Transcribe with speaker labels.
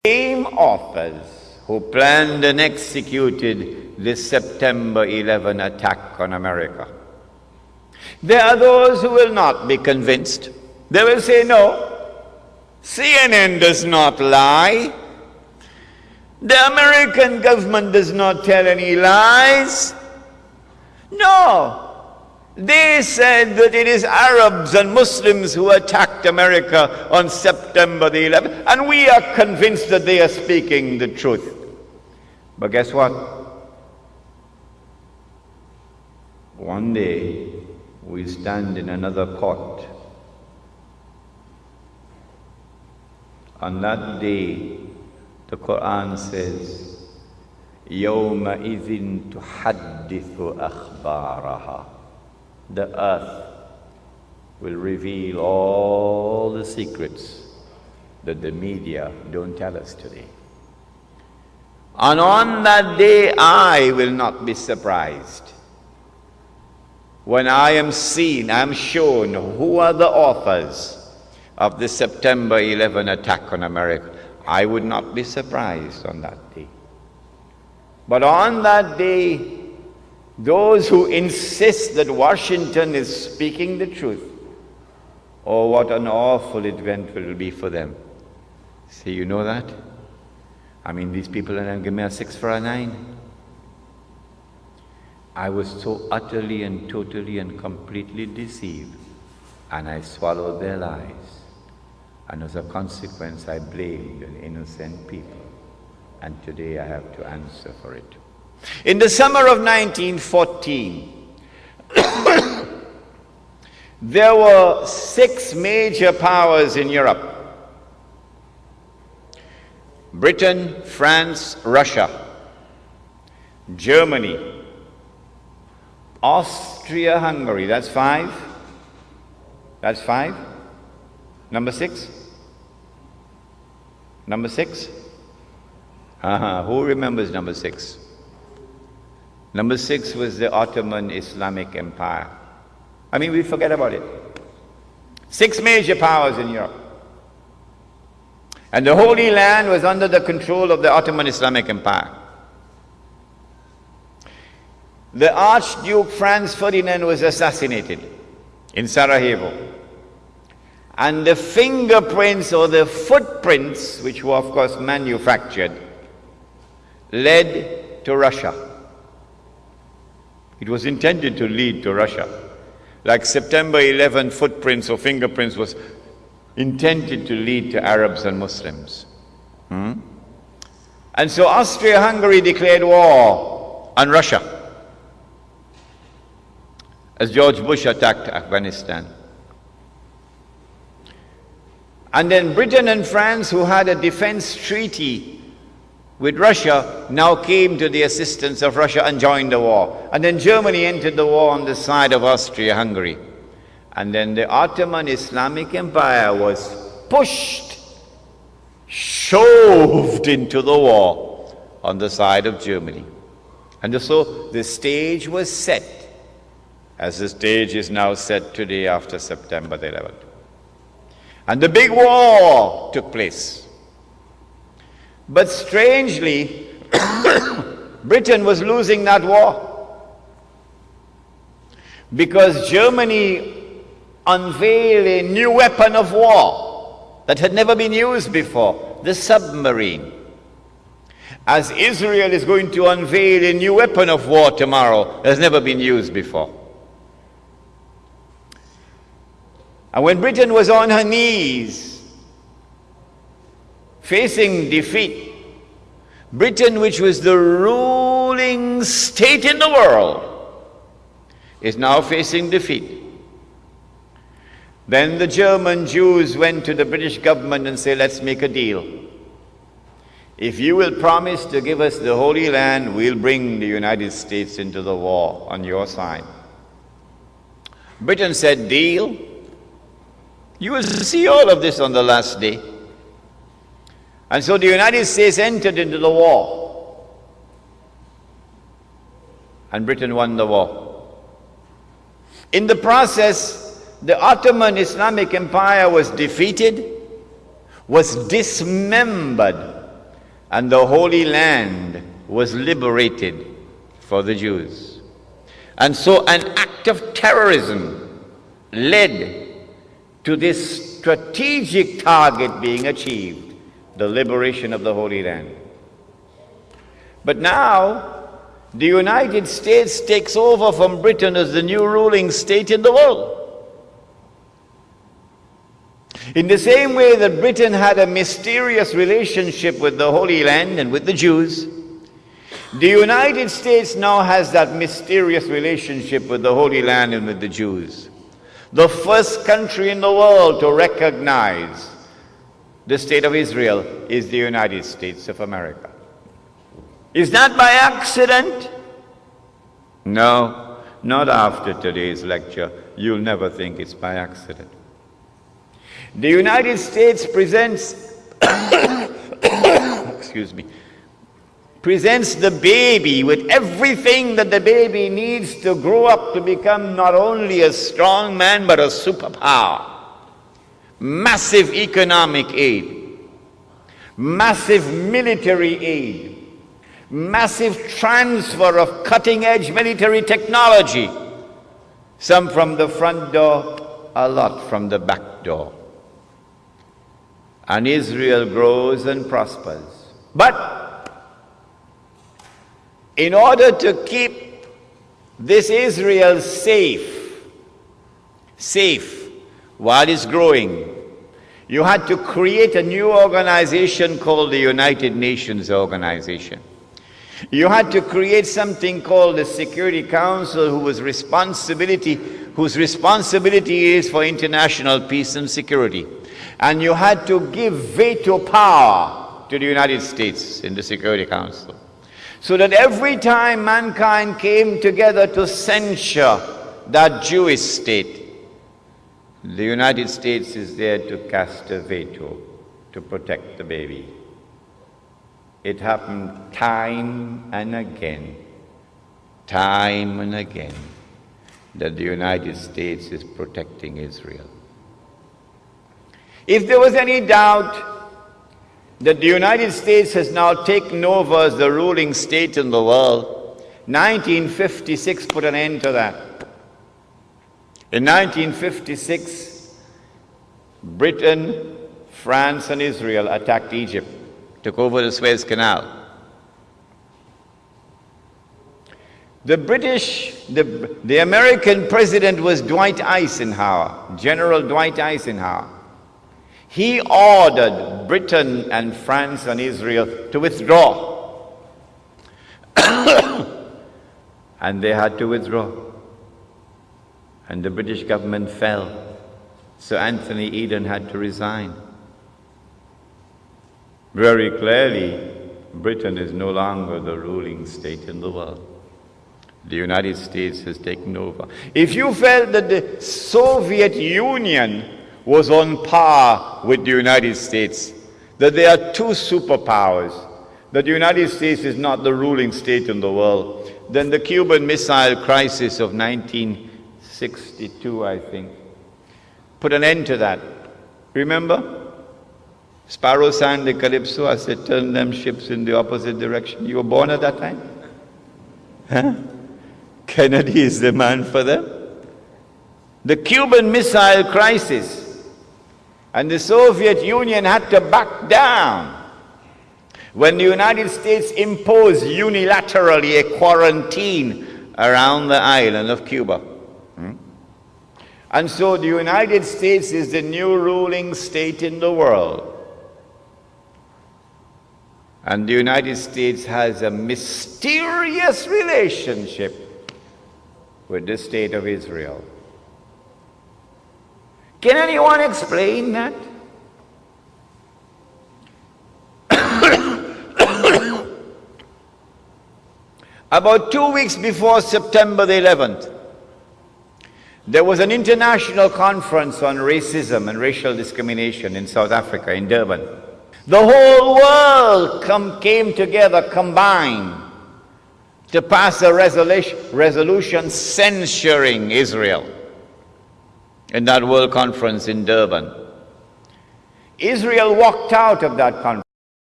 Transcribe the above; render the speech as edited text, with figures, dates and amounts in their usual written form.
Speaker 1: same authors who planned and executed this September 11 attack on America. There are those who will not be convinced. They will say, no, CNN does not lie. The American government does not tell any lies. No. They said that it is Arabs and Muslims who attacked America on September the 11th, and we are convinced that they are speaking the truth. But guess what? One day, we stand in another court. On that day, the Quran says, يَوْمَئِذٍ تُحَدِّثُ أَخْبَارَهَا. The earth will reveal all the secrets that the media don't tell us today. And on that day, I will not be surprised when I am shown who are the authors of the September 11 attack on America. I would not be surprised on that day. But on that day, those who insist that Washington is speaking the truth, oh, what an awful event will be for them. See, you know that? I mean, these people are going to give me a 6 for a 9. I was so utterly and totally and completely deceived, and I swallowed their lies. And as a consequence, I blamed an innocent people. And today I have to answer for it. In the summer of 1914, there were 6 major powers in Europe: Britain, France, Russia, Germany, Austria-Hungary. That's 5. That's 5. Number 6? Number 6? Who remembers number 6? Number 6 was the Ottoman Islamic Empire. I mean, we forget about it. 6 major powers in Europe. And the Holy Land was under the control of the Ottoman Islamic Empire. The Archduke Franz Ferdinand was assassinated in Sarajevo. And the fingerprints or the footprints, which were of course manufactured, led to Russia. It was intended to lead to Russia. Like September 11 footprints or fingerprints was intended to lead to Arabs and Muslims. And so Austria-Hungary declared war on Russia as George Bush attacked Afghanistan. And then Britain and France, who had a defense treaty with Russia, now came to the assistance of Russia and joined the war. And then Germany entered the war on the side of Austria-Hungary. And then the Ottoman Islamic Empire was pushed, shoved into the war on the side of Germany. And so the stage was set, as the stage is now set today after September the 11th. And the big war took place. But strangely, Britain was losing that war, because Germany unveiled a new weapon of war that had never been used before, the submarine. As Israel is going to unveil a new weapon of war tomorrow that has never been used before. And when Britain was on her knees, facing defeat, Britain, which was the ruling state in the world, is now facing defeat. Then the German Jews went to the British government and said, let's make a deal. If you will promise to give us the Holy Land, we'll bring the United States into the war on your side. Britain said, deal. You will see all of this on the last day. And so the United States entered into the war. And Britain won the war. In the process, the Ottoman Islamic Empire was defeated, was dismembered, and the Holy Land was liberated for the Jews. And so an act of terrorism led to this strategic target being achieved, the liberation of the Holy Land. But now, the United States takes over from Britain as the new ruling state in the world. In the same way that Britain had a mysterious relationship with the Holy Land and with the Jews, the United States now has that mysterious relationship with the Holy Land and with the Jews. The first country in the world to recognize the state of Israel is the United States of America. Is that by accident? No, not after today's lecture. You'll never think it's by accident. The United States presents, excuse me, presents the baby with everything that the baby needs to grow up to become not only a strong man but a superpower. Massive economic aid, massive military aid, massive transfer of cutting-edge military technology, some from the front door, a lot from the back door. And Israel grows and prospers. But in order to keep this Israel safe while it's growing, you had to create a new organization called the United Nations Organization. You had to create something called the Security Council, whose responsibility is for international peace and security. And you had to give veto power to the United States in the Security Council. So that every time mankind came together to censure that Jewish state, the United States is there to cast a veto to protect the baby. It happened time and again, that the United States is protecting Israel. If there was any doubt that the United States has now taken over as the ruling state in the world, 1956 put an end to that. In 1956, Britain, France, and Israel attacked Egypt, took over the Suez Canal. The American president was Dwight Eisenhower, General Dwight Eisenhower. He ordered Britain and France and Israel to withdraw. And they had to withdraw. And the British government fell. So Anthony Eden had to resign. Very clearly, Britain is no longer the ruling state in the world. The United States has taken over. If you felt that the Soviet Union was on par with the United States, that there are two superpowers, that the United States is not the ruling state in the world, then the Cuban Missile Crisis of 1962, I think, put an end to that. Remember? Sparrow sang the Calypso. I said, turn them ships in the opposite direction. You were born at that time? Huh? Kennedy is the man for them. The Cuban Missile Crisis. And the Soviet Union had to back down when the United States imposed unilaterally a quarantine around the island of Cuba. And so the United States is the new ruling state in the world. And the United States has a mysterious relationship with the state of Israel. Can anyone explain that? About 2 weeks before September the 11th, there was an international conference on racism and racial discrimination in South Africa, in Durban. The whole world came together, combined, to pass a resolution censuring Israel in that World Conference in Durban. Israel walked out of that conference.